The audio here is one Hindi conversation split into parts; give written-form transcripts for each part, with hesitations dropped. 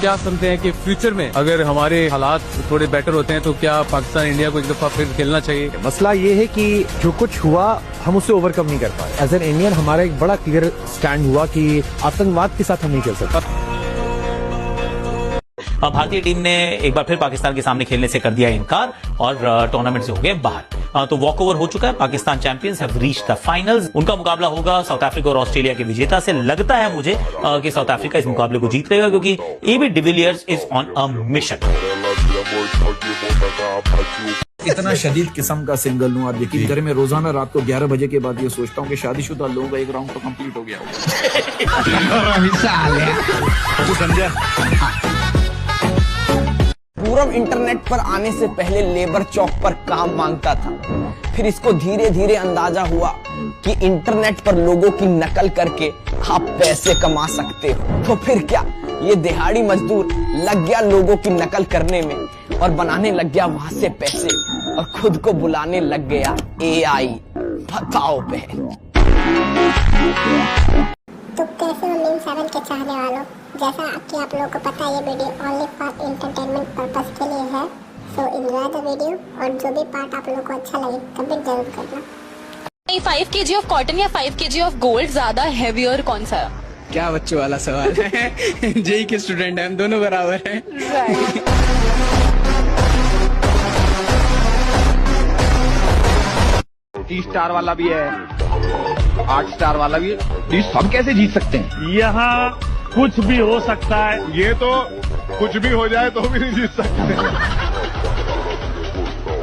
क्या समझते हैं कि फ्यूचर में अगर हमारे हालात थोड़े बेटर होते हैं तो क्या पाकिस्तान इंडिया को एक दफा फिर खेलना चाहिए? मसला ये है कि जो कुछ हुआ हम उसे ओवरकम नहीं कर पाए। एज एन इंडियन हमारा एक बड़ा क्लियर स्टैंड हुआ कि आतंकवाद के साथ हम नहीं खेल सकते। भारतीय टीम ने एक बार फिर पाकिस्तान के सामने खेलने से कर दिया इनकार और टूर्नामेंट से हो गए बाहर। तो वॉक ओवर हो चुका है। Pakistan champions have reached the finals. उनका मुकाबला होगा साउथ अफ्रीका और ऑस्ट्रेलिया के विजेता से। लगता है मुझे कि साउथ अफ्रीका इस मुकाबले को जीत लेगा क्योंकि AB de Villiers is on a mission. इतना शदीद किस्म का सिंगल हूँ, आप यकीन करें मैं रोजाना रात को 11 बजे के बाद ये सोचता हूँ कि शादीशुदा लोगों का एक राउंड तो कंप्लीट हो गया। पूरब इंटरनेट पर आने से पहले लेबर चौक पर काम मांगता था। फिर इसको धीरे धीरे अंदाजा हुआ कि इंटरनेट पर लोगों की नकल करके आप पैसे कमा सकते हो। तो फिर क्या, ये दिहाड़ी मजदूर लग गया लोगों की नकल करने में और बनाने लग गया वहां से पैसे और खुद को बुलाने लग गया AI। बताओ बहन। तो कैसे हो मीम7 के चाहने वालों, जैसा कि आप लोगों को पता है ये video only for entertainment purpose के लिए है। सो एंजॉय द वीडियो और जो भी पार्ट आप लोगों को अच्छा लगे कमेंट जरूर करना। 5 kg ऑफ कॉटन या 5 kg ऑफ गोल्ड ज्यादा हेवियर कौन सा? क्या बच्चों वाला सवाल है। जेई के स्टूडेंट हैं हम, दोनों बराबर हैं। T स्टार वाला भी है, 8 स्टार वाला भी है। हम कैसे जीत सकते हैं? यहाँ कुछ भी हो सकता है। ये तो कुछ भी हो जाए तो भी नहीं जीत सकते।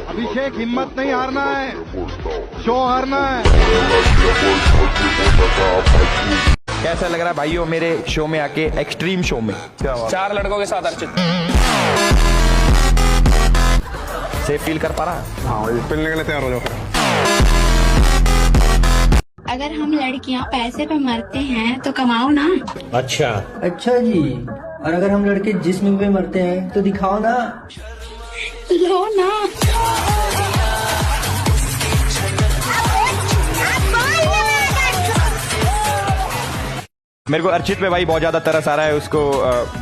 अभिषेक हिम्मत नहीं हारना है, शो हारना है। कैसा लग रहा है भाइयों मेरे शो में आके, एक्सट्रीम शो में? 4 लड़कों के साथ अर्चित सेफ फील कर पा रहा है? हाँ, पिलने के लिए तैयार हो जाओ। अगर हम लड़कियां पैसे पे मरते हैं तो कमाओ ना। अच्छा जी, और अगर हम लड़के जिस्म पे मरते हैं तो दिखाओ ना। लो ना। मेरे को अर्चित पे भाई बहुत ज्यादा तरस आ रहा है। उसको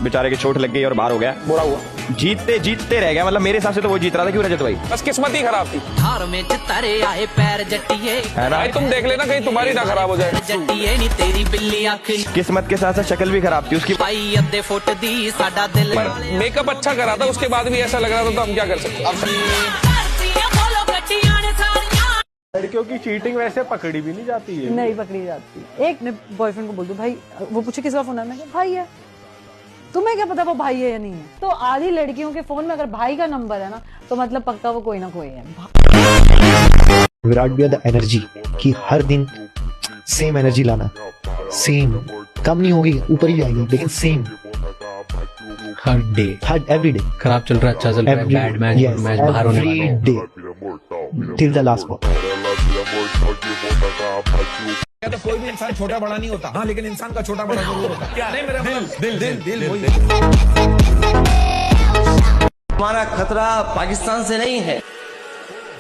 बेचारे की चोट लग गई और बाहर हो गया, बुरा हुआ। जीतते जीतते रह गया, मतलब मेरे हिसाब से तो वो जीत रहा था। क्यों रजत भाई? बस किस्मत ही खराब थी। धार में चितारे आए पैर जट्टिए, है ना? भाई तुम देख लेना कहीं तुम्हारी ना खराब हो जाए। जट्टिए नी तेरी बिल्ली आखी। किस्मत के साथ साथ शक्ल भी खराब थी उसकी। पाई अद्धे फुट दी साडा दिल। मेकअप अच्छा करा था, उसके बाद भी ऐसा लग रहा था, तो हम क्या कर सकते? लड़कियों की चीटिंग वैसे पकड़ी भी नहीं जाती है। नहीं पकड़ी जाती। एक ने बॉयफ्रेंड को बोल दो भाई, वो पूछे किसका फोन है, मैं कहा भाई है। तुम्हें क्या पता वो भाई है या नहीं है? तो आधी लड़कियों के फोन में अगर भाई का नंबर है ना तो मतलब पक्का वो कोई ना कोई है। विराट भी द एनर्जी कि हर दिन सेम एनर्जी लाना, सेम कम नहीं होगी, ऊपर ही जाएगी, लेकिन सेम हर डे, हर एवरी डे। खराब चल रहा है, अच्छा चल रहा है, बैड मैच मैच बाहर होने वाला है। Every day till the last ball. तो कोई भी इंसान छोटा बड़ा नहीं होता, हाँ, लेकिन इंसान का छोटा बड़ा जरूर होता है। नहीं, मेरा दिल दिल दिल वही। हमारा खतरा पाकिस्तान से नहीं है,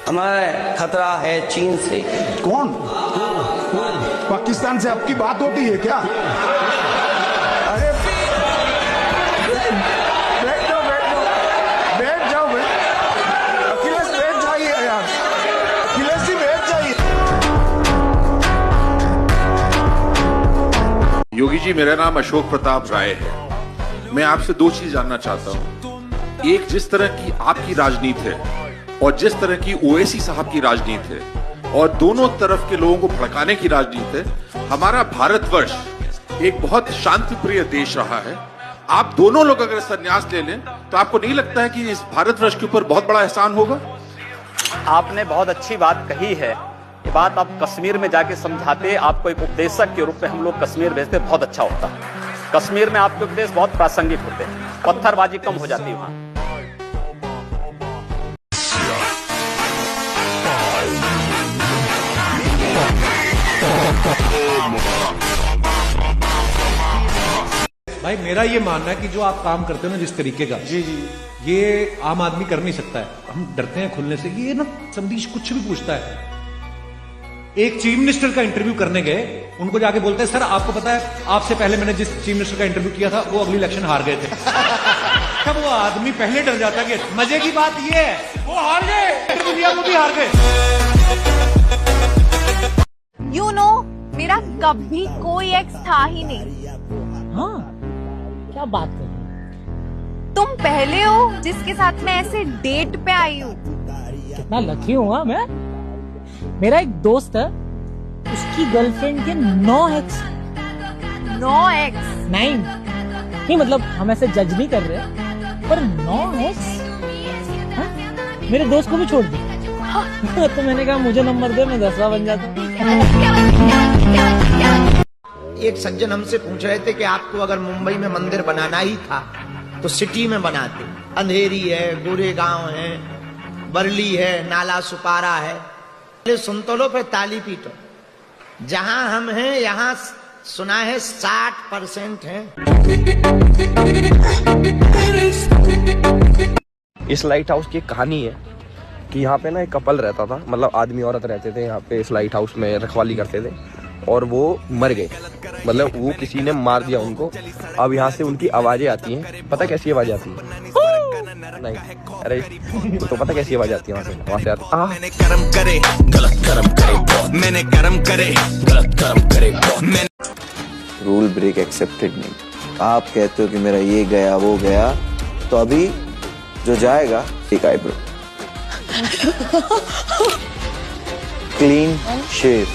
हमारा खतरा है चीन से। कौन? पाकिस्तान से आपकी बात होती है क्या? अरे बैठ जाओ बैठ जाओ भाई। अखिलेश बैठ जाइए यार, अखिलेश जी बैठ जाइए। योगी जी, मेरा नाम अशोक प्रताप राय है। मैं आपसे 2 चीज जानना चाहता हूँ। एक, जिस तरह की आपकी राजनीति है और जिस तरह की ओवैसी साहब की राजनीति है और दोनों तरफ के लोगों को भड़काने की राजनीति है, हमारा भारतवर्ष एक बहुत शांति प्रिय देश रहा है। आप दोनों लोग अगर संन्यास ले लें तो आपको नहीं लगता है कि इस भारतवर्ष के ऊपर बहुत बड़ा एहसान होगा? आपने बहुत अच्छी बात कही है। ये बात आप कश्मीर में जाके समझाते, आपको एक उपदेशक के रूप में हम लोग कश्मीर भेजते, बहुत अच्छा होता। कश्मीर में आपके उपदेश बहुत प्रासंगिक होते हैं, पत्थरबाजी कम हो जाती है वहां। भाई मेरा ये मानना है कि जो आप काम करते हो ना जिस तरीके का, जी जी, ये आम आदमी कर नहीं सकता है। हम डरते हैं खुलने से, ये ना संदेश कुछ भी पूछता है। एक चीफ मिनिस्टर का इंटरव्यू करने गए, उनको जाके बोलते हैं सर आपको पता है आपसे पहले मैंने जिस चीफ मिनिस्टर का इंटरव्यू किया था वो अगली इलेक्शन हार गए थे। तब वो आदमी पहले डर जाता कि मजे की बात ये है वो हार गए, दुनिया को भी हार गए। You know, मेरा कभी कोई एक्स था ही नहीं। हाँ, क्या बात कर रही हो? तुम पहले हो जिसके साथ मैं ऐसे डेट पे आई हूँ। कितना लकी हूँ मैं। मेरा एक दोस्त है, उसकी गर्लफ्रेंड के 9 एक्स। 9 एक्स? नहीं मतलब हम ऐसे जज नहीं कर रहे, पर 9 एक्स मेरे दोस्त को भी छोड़ दी। तो मैंने कहा मुझे नंबर दे, मैं 10वां बन जाता। एक सज्जन हमसे पूछ रहे थे कि आपको अगर मुंबई में मंदिर बनाना ही था तो सिटी में बनाते। अंधेरी है, गोरेगांव है, बरली है, नाला सुपारा है। सुन तो लो, फिर ताली पीटो। जहां हम हैं यहाँ सुना है 60% है। इस लाइट हाउस की कहानी है कि यहाँ पे ना एक कपल रहता था, मतलब आदमी औरत रहते थे यहाँ पे इस लाइट हाउस में, रखवाली करते थे, और वो मर गए। मतलब वो किसी ने मार दिया उनको। अब यहाँ से उनकी आवाजें आती हैं। पता कैसी आवाज आती है? नहीं, अरे तो पता कैसी आवाज आती है वहाँ से आती। मैंने कर्म करे गलत कर्म करे, मैंने कर्म करे गलत कर्म करे। रूल ब्रेक एक्सेप्टेड नहीं। आप कहते हो कि मेरा ये गया वो गया, तो अभी जो जाएगा एक आईब्रो, क्लीन शेव।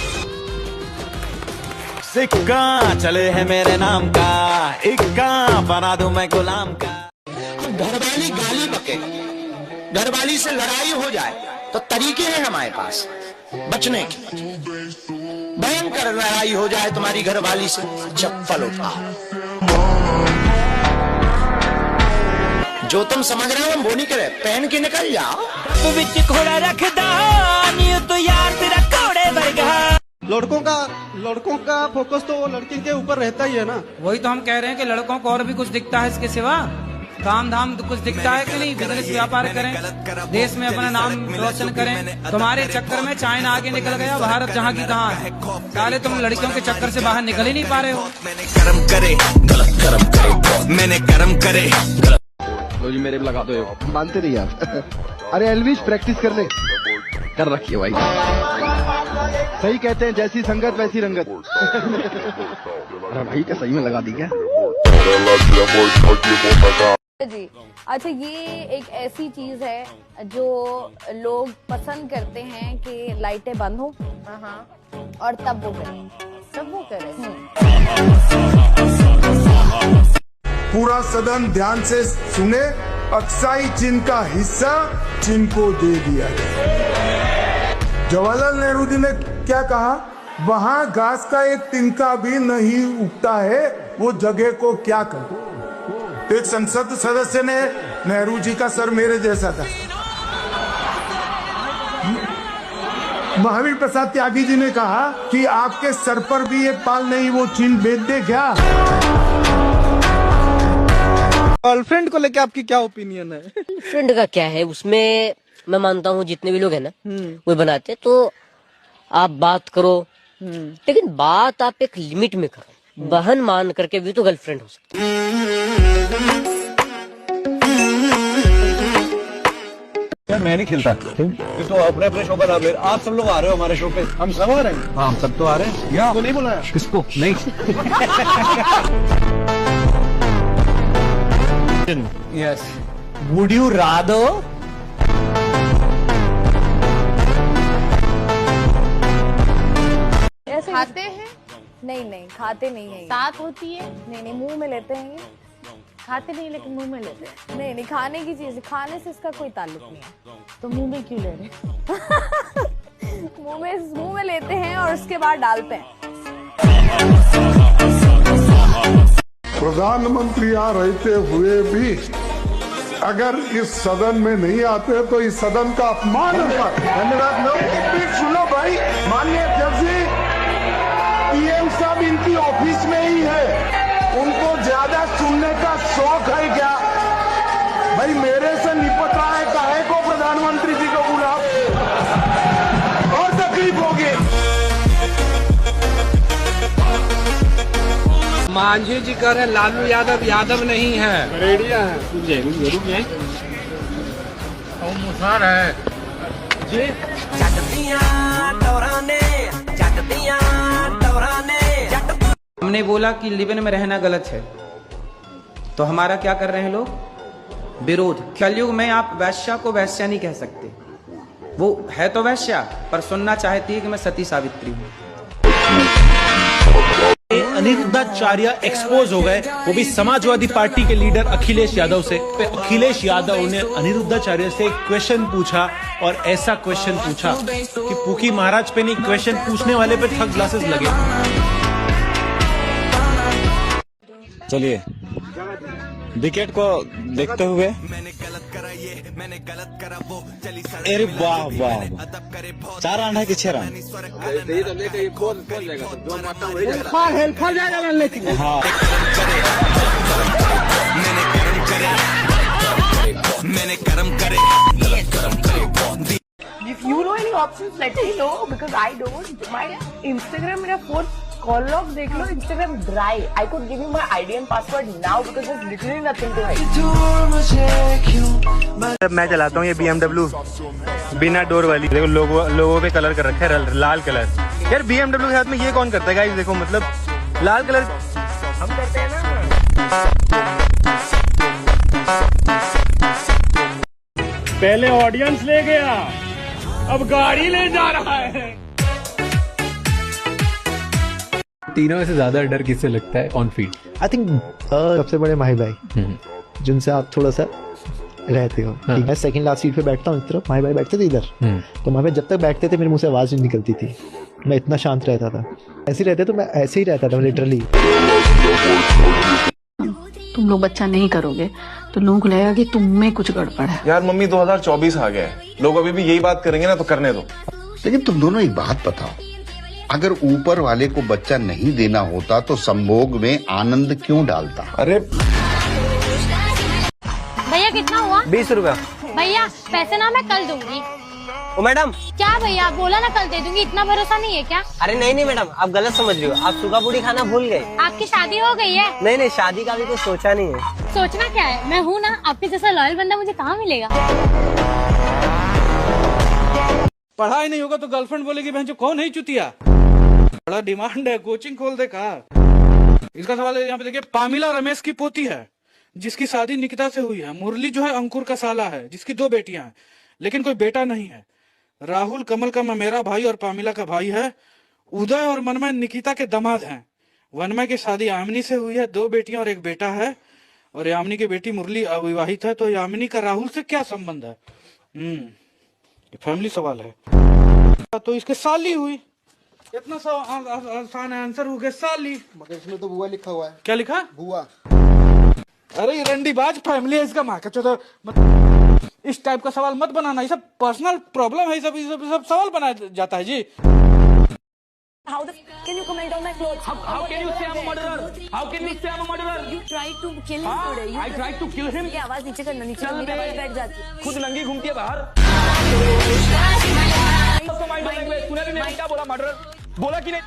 सिक्का चले है मेरे नाम का, इक्का बना दूं मैं गुलाम का। घरवाली गाली बके, घरवाली से लड़ाई हो जाए तो तरीके हैं हमारे पास बचने के। भयंकर लड़ाई हो जाए तुम्हारी घरवाली से, चप्पल उठा। जो तुम समझ रहे हो हम वो नहीं करे, पहन के निकल जाओ। तू बिच घोड़ा रखदा नी तो यार तेरा घोड़े वर्गा। लड़कों का फोकस तो लड़की के ऊपर रहता ही है ना। वही तो हम कह रहे हैं कि लड़कों को और भी कुछ दिखता है इसके सिवा। काम धाम तो कुछ दिखता है कि नहीं? बिजनेस व्यापार करें, देश में अपना नाम रोशन करें। तुम्हारे चक्कर में चाइना आगे निकल गया, भारत जहाँ की तहाँ है। साले तुम लड़कियों के चक्कर से बाहर निकल ही नहीं पा रहे हो। मैंने कर्म करे गलत कर्म करे, मैंने कर्म करे गलत। लो जी मेरे भी लगा दो। मानते नहीं यार। अरे एल्विश प्रैक्टिस कर ले। कर रखी है भाई। सही कहते हैं, जैसी संगत वैसी रंगत। अरे भाई क्या सही में लगा दी क्या? जी अच्छा, ये एक ऐसी चीज है जो लोग पसंद करते हैं कि लाइटें बंद हो और तब वो करें। पूरा सदन ध्यान से सुने। अक्साई चीन का हिस्सा चीन को दे दिया गया। जवाहरलाल नेहरू जी ने क्या कहा? वहां घास का एक तिनका भी नहीं उगता है, वो जगह को क्या करे। एक संसद सदस्य ने, नेहरू जी का सर मेरे जैसा था, महावीर प्रसाद त्यागी जी ने कहा कि आपके सर पर भी एक बाल नहीं, वो चीन बेच दे क्या? गर्लफ्रेंड को लेके आपकी क्या ओपिनियन है? फ्रेंड का क्या है, उसमें मैं मानता हूँ जितने भी लोग हैं ना वो बनाते, तो आप बात करो, लेकिन बात आप एक लिमिट में करो। बहन मान करके भी तो गर्लफ्रेंड हो सकती है। यार मैं नहीं खेलता। तो अपने शो पर आप सब लोग आ रहे हो हमारे शो पे। हम सब आ रहे हैं। हाँ हम सब तो आ रहे हैं। या तो नहीं बुलाया किसको? नहीं। यस, वुड यू रादर खाते हैं? नहीं खाते नहीं है। साथ होती है? नहीं मुंह में लेते हैं। ये खाते नहीं लेकिन मुंह में लेते हैं। नहीं खाने की चीज, खाने से इसका कोई ताल्लुक नहीं है। तो मुंह में क्यों ले रहे? मुंह में लेते हैं और उसके बाद डालते हैं। प्रधानमंत्री यहाँ रहते हुए भी अगर इस सदन में नहीं आते तो इस सदन का अपमान है। धन्यवाद। सुनो भाई, माननीय अध्यक्ष जी, पीएम साहब इनकी ऑफिस में ही है, उनको ज्यादा सुनने का शौक है क्या? भाई मेरे से निपट रहा है, काहे को प्रधानमंत्री जी को बुलाओ और तकलीफ होगी। मांझी जी कह रहे लालू यादव यादव नहीं है, रेडिया है। मुसार है जी। हमने बोला कि लिव-इन में रहना गलत है, तो हमारा क्या कर रहे हैं लोग? विरोध। कलयुग में आप वैश्या को वैश्या नहीं कह सकते, वो है तो वैश्या, पर सुनना चाहती है कि मैं सती सावित्री हूँ। अनिरुद्धाचार्य एक्सपोज हो गए, वो भी समाजवादी पार्टी के लीडर अखिलेश यादव से। अखिलेश यादव ने अनिरुद्धाचार्य से एक क्वेश्चन पूछा, और ऐसा क्वेश्चन पूछा कि पुकी महाराज पे नहीं, क्वेश्चन पूछने वाले पे थक ग्लासेस लगे। चलिए विकेट को देखते हुए, अरे वाह वाह, 4 रन है कि 6 रन? हाँ, If you know any options, let me know because I don't. My Instagram, मेरा फोर्थ कॉल लॉग देख लो, Instagram dry. I could give you my ID and password now because there's literally nothing to hide. मैं चलाता हूँ ये BMW बिना डोर वाली। देखो लोगों पे कलर कर रखा है लाल कलर। यार BMW के साथ में ये कौन करता है गाइस? देखो मतलब लाल कलर हम करते हैं ना। पहले ऑडियंस ले गया, अब गाड़ी ले जा रहा है। तीनों में से ज्यादा डर किससे लगता है ऑन फील्ड? आई थिंक सबसे बड़े माही भाई, जिनसे आप थोड़ा सा रहते हो। ठीक है, सेकंड लास्ट सीट पे बैठता हूँ, इस तरफ माही भाई बैठते थे इधर, तो माही भाई जब तक बैठते थे मेरे मुंह से आवाज नहीं निकलती थी, मैं इतना शांत रहता था। ऐसे रहते तो मैं ऐसे ही रहता था लिटरली। तुम लोग बच्चा नहीं करोगे तो लोगों को लगेगा कि तुम में कुछ गड़बड़ है। यार मम्मी 2024 आ गया है, लोग अभी भी यही बात करेंगे ना, तो करने दो। लेकिन तुम दोनों एक बात बताओ, अगर ऊपर वाले को बच्चा नहीं देना होता तो संभोग में आनंद क्यों डालता? अरे भैया कितना हुआ? 20 रुपया। भैया पैसे ना मैं कल दूंगी। ओ मैडम, क्या भैया बोला ना कल दे दूंगी, इतना भरोसा नहीं है क्या? अरे नहीं मैडम, आप गलत समझ रही हो, आप सूखा पूरी खाना भूल गए। आपकी शादी हो गई है? नहीं, शादी का भी कुछ सोचा नहीं है। सोचना क्या है, मैं हूँ ना, आपके जैसा लॉयल बंदा मुझे कहाँ मिलेगा? पढ़ाई नहीं होगा तो गर्लफ्रेंड बोलेगी बहन जो कौन है चुतिया। बड़ा डिमांड है, कोचिंग खोल दे कहा। इसका सवाल है यहाँ पे देखिए, पामिला रमेश की पोती है जिसकी शादी निकिता से हुई है। मुरली जो है अंकुर का साला है जिसकी 2 बेटियां हैं, लेकिन कोई बेटा नहीं है। राहुल कमल का मेरा भाई और पामिला का भाई है। उदय और मनमय निकिता के दामाद हैं। वनमय की शादी यामिनी से हुई है, 2 बेटियां और 1 बेटा है, और यामिनी की बेटी मुरली अविवाहित है। तो यामिनी का राहुल से क्या संबंध है? ये फैमिली सवाल है। तो इसके साली हुई, इतना सा आसान आंसर हो गया, साली। मगर इसमें तो बुआ लिखा हुआ है। क्या लिखा? बुआ। अरे ये रंडीबाज फैमिली है इसका, माँ का चौथा। इस टाइप का सवाल मत बनाना, ये सब पर्सनल प्रॉब्लम है, ये सब सवाल बनाया जाता है जी। How can you comment on my clothes? How can you say I'm a murderer? How can you say I'm a murderer? You tried to kill him today. I tried to kill him. की आवाज नीचे करना, नीचे मेरी आवाज बैठ जाती है। खुद नंगी घूमती है बाहर। तूने भी मेरे क्या बोला? मर्डरर बोला कि नहीं?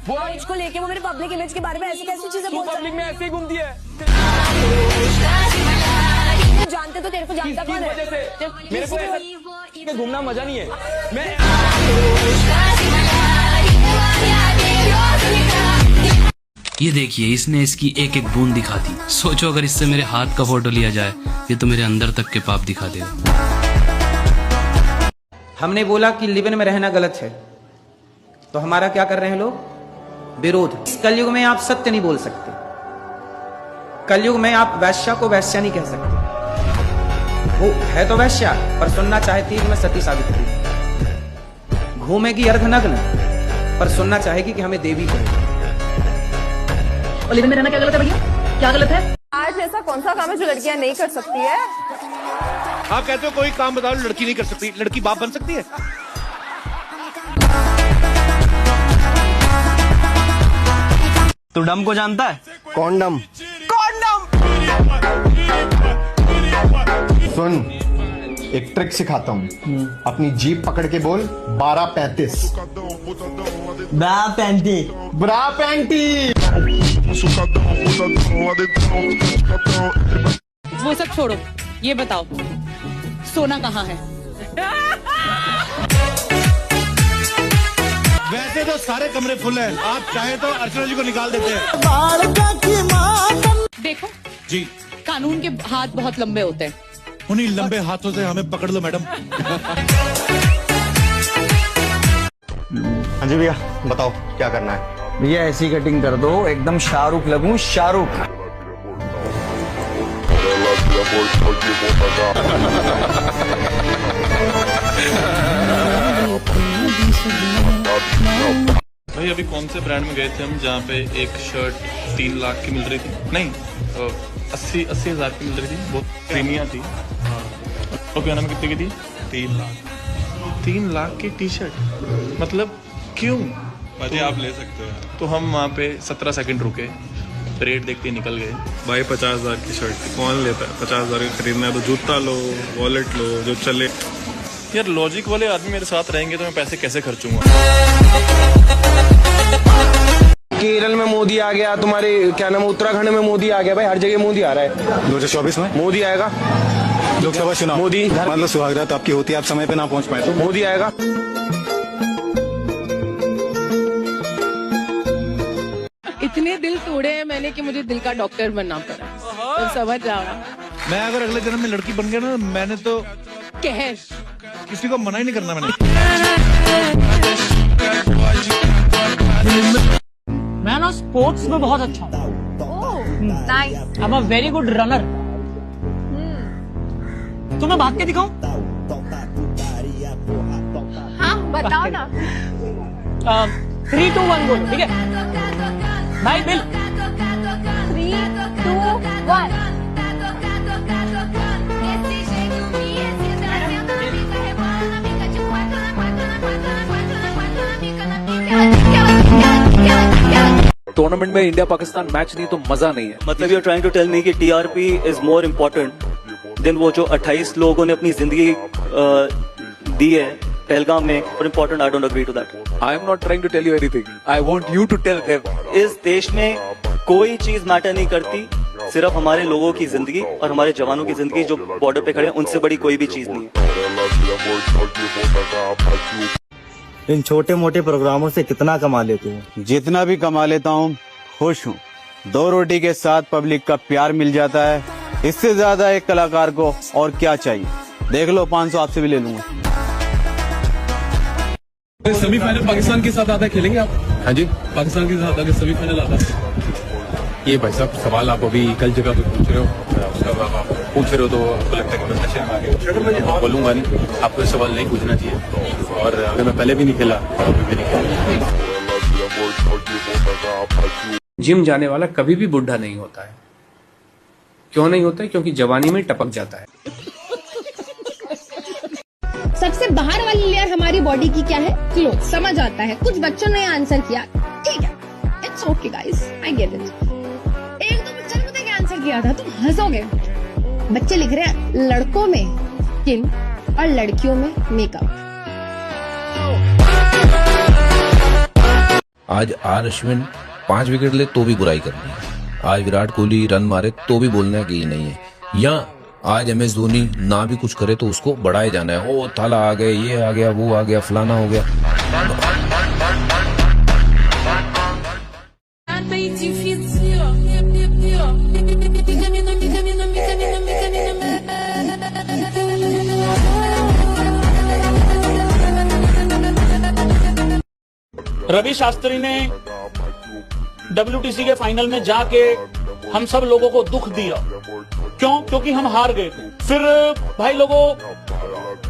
बोला इसको लेके वो मेरे पब्लिक इमेज के बारे में ऐसी कैसी चीजें बोल रहा है? पब्लिक में ऐसे ही घूमती है। जानते तो तेरे को जानता कौन है? मेरे को ऐसे घूमना मजा नहीं है। मैं ये देखिए, इसने इसकी एक एक बूंद दिखा दी। सोचो अगर इससे मेरे हाथ का फोटो लिया जाए, ये तो मेरे अंदर तक के पाप दिखा देगा। हमने बोला कि लिव-इन में रहना गलत है, तो हमारा क्या कर रहे हैं लोग? विरोध। इस कलयुग में आप सत्य नहीं बोल सकते, कलयुग में आप वैश्या को वैश्या नहीं कह सकते। वो है तो वैश्या, पर सुनना चाहती है कि मैं सती सावित्री हूं। घूमेगी अर्धनग्न, पर सुनना चाहेगी कि हमें देवी कहे। और लिव-इन में रहना क्या गलत है भैया? क्या गलत है? आज ऐसा कौन सा काम है जो लड़कियां नहीं कर सकती है? आप कहते हो कोई काम बताओ लड़की नहीं कर सकती, लड़की बाप बन सकती है? तू डम को जानता है? कौन डम? सुन, एक ट्रिक सिखाता हूँ। अपनी जीप पकड़ के बोल 12:35। ब्रा पैंटी। ब्रा पैंटी। वो सब छोड़ो, ये बताओ सोना कहाँ है? वैसे तो सारे कमरे फुल हैं, आप चाहे तो अर्चना जी को निकाल देते हैं। देखो जी, कानून के हाथ बहुत लंबे होते हैं। उन्हीं लंबे हाथों से हमें पकड़ लो मैडम। हाँ जी भैया, बताओ क्या करना है? भैया ऐसी कटिंग कर दो, एकदम शाहरुख लगूं, शाहरुख। भाई अभी कौन से ब्रांड में गए थे हम जहाँ पे एक शर्ट 3 लाख की मिल रही थी? नहीं, 80,000 की मिल रही थी, बहुत प्रीमियम थी। तो क्या नाम कितने की थी? 3 लाख की टी शर्ट, मतलब क्यों? भाई आप ले सकते हैं। तो हम वहाँ पे 17 सेकंड रुके, रेट देखते ही निकल गए। भाई 50,000 की शर्ट कौन लेता है? 50,000 का खरीदना है तो जूता लो, वॉलेट लो, जो चले। यार लॉजिक वाले आदमी मेरे साथ रहेंगे तो मैं पैसे कैसे खर्चूंगा? केरल में मोदी आ गया, तुम्हारे क्या नाम, उत्तराखंड में मोदी आ गया, भाई हर जगह मोदी आ रहा है। 2024 में मोदी आएगा, लोकसभा चुनाव, मोदी मतलब सुहागरात आपकी होती है, आप समय पे ना पहुंच पाए तो मोदी आएगा। इतने दिल तोड़े हैं मैंने कि मुझे दिल का डॉक्टर बनना पड़ा, तो समझ जाओ। मैं अगर अगले जन्म में लड़की बन गया ना, मैंने तो कहर किसी को मना ही नहीं करना। मैं ना स्पोर्ट्स में बहुत अच्छा हूँ। Nice. I am a very good runner. तुम्हें भाग के दिखाऊं? हाँ बताओ ना। 3, 2, 1 बोलो, ठीक है? भाई बिल 3, 2, 1। टूर्नामेंट में इंडिया पाकिस्तान मैच नहीं तो मजा नहीं है। मतलब you are trying to tell me कि TRP is more important than वो जो 28 लोगों ने अपनी जिंदगी दी है पहलगाम में, और important. I don't agree to that. I am not trying to tell you anything, I want you to tell them. इस देश में कोई चीज मैटर नहीं करती, सिर्फ हमारे लोगों की जिंदगी और हमारे जवानों की जिंदगी जो बॉर्डर पे खड़े हैं, उनसे बड़ी कोई भी चीज नहीं है। इन छोटे मोटे प्रोग्रामों से कितना कमा लेते हो? जितना भी कमा लेता हूँ खुश हूँ। 2 रोटी के साथ पब्लिक का प्यार मिल जाता है, इससे ज्यादा एक कलाकार को और क्या चाहिए? देख लो, 500 आपसे भी ले लूंगा। सेमीफाइनल पाकिस्तान के साथ आता खेलेंगे आप? हाँ जी, पाकिस्तान के साथ अगर सेमीफाइनल आता। ये भाई साहब सवाल आप अभी कल जगह पे पूछ रहे हो, पूछ रहे हो तो आपको लगता है कि मैं नशे में आ गया। मैं बोलूंगा नहीं, आपको ये सवाल नहीं पूछना चाहिए। और अगर मैं पहले भी नहीं खेला तो अभी भी नहीं खेला। जिम जाने वाला कभी भी बुढ़ा नहीं होता है। क्यों नहीं होता है? क्योंकि जवानी में टपक जाता है। सबसे बाहर वाली लेयर हमारी बॉडी की क्या है? क्लोथ। समझ आता है। कुछ बच्चों ने आंसर किया, ठीक है, it's okay guys, I get it. एक दो बच्चों ने पता क्या आंसर किया था, तुम हंसोगे। बच्चे लिख रहे हैं लड़कों में स्किन और लड़कियों में मेकअप। आज आर अश्विन 5 विकेट ले तो भी बुराई करनी है। आज विराट कोहली रन मारे तो भी बोलना है कि ये नहीं है। या आज MS धोनी ना भी कुछ करे तो उसको बढ़ाए जाना है। ओ थाला आ गए, ये आ गया, वो आ गया, फलाना हो गया। रवि शास्त्री ने WTC के फाइनल में जाके हम सब लोगों को दुख दिया। क्यों? क्योंकि हम हार गए थे। फिर भाई लोगों,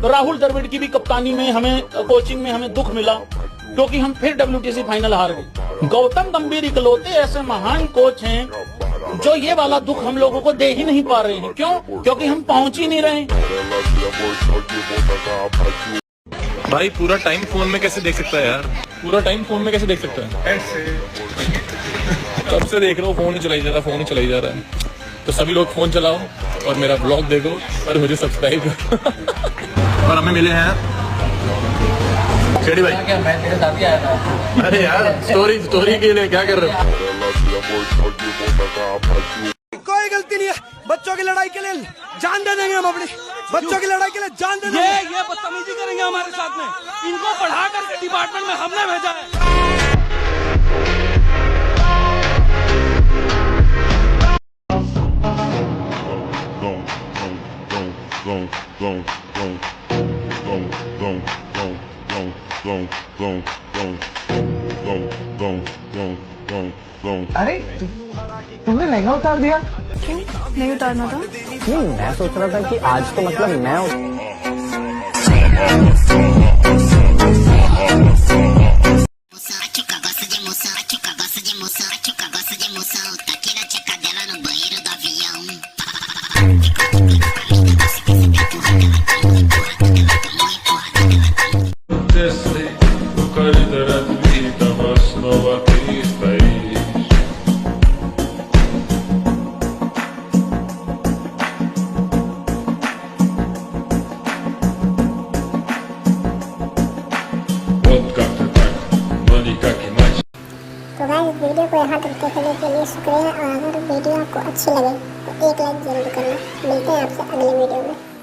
राहुल द्रविड़ की भी कप्तानी में हमें, कोचिंग में हमें दुख मिला क्योंकि हम फिर WTC फाइनल हार गए। गौतम गंभीर इकलौते ऐसे महान कोच हैं जो ये वाला दुख हम लोगों को दे ही नहीं पा रहे हैं। क्यों? क्योंकि हम पहुंच ही नहीं रहे। भाई पूरा टाइम फोन में कैसे देख सकता है यार? पूरा टाइम फोन में कैसे देख सकता है? ऐसे कब से देख रहा हूँ, फोन ही चलाई जा रहा है, फोन ही चलाई जा रहा है। तो सभी लोग फोन चलाओ और मेरा ब्लॉग देखो और मुझे सब्सक्राइब करो। और हमें मिले हैं शेडी भाई। क्या मैं तेरे साथ ही आया था? अरे यार स्टोरी के लिए क्या कर रहे हो? कोई गलती नहीं है, बच्चों की लड़ाई के लिए जान दे देंगे हम अपनी, बच्चों की लड़ाई के लिए जान दे देंगे। ये बदतमीजी करेंगे हमारे साथ में, इनको पढ़ा करके डिपार्टमेंट में हमने भेजा है। अरे तुमने लहंगा उतार दिया? क्यों नहीं उतारना था? नहीं, मैं सोच रहा था कि आज तो मतलब मैं तो गाइस वीडियो को यहाँ तक देखने के लिए शुक्रिया, और अगर वीडियो आपको अच्छी लगे तो एक लाइक जरूर करना। मिलते हैं आपसे अगले वीडियो में।